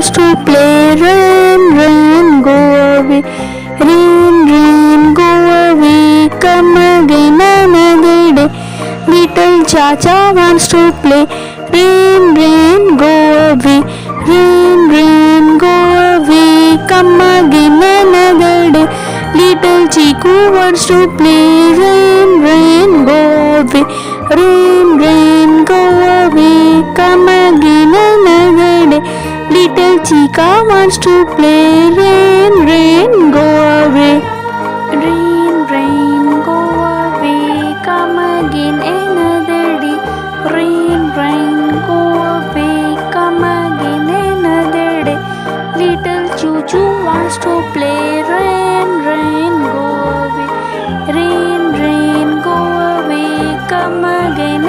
wants to play. Rain, rain, go away. Rain, rain, go away. Come again another day. Little Cha-Cha wants to play. Rain, rain, go away. Rain, rain, go away. Come again another day. Little Chiku wants to play. Rain, rain, go away. Rain, rain, go away. Come again another day. Little Chica wants to play. Rain, rain, go away. Rain, rain, go away. Come again another day. Rain, rain, go away. Come again another day. Little Choo Choo wants to play. Rain, rain, go away. Rain, rain, go away. Come again.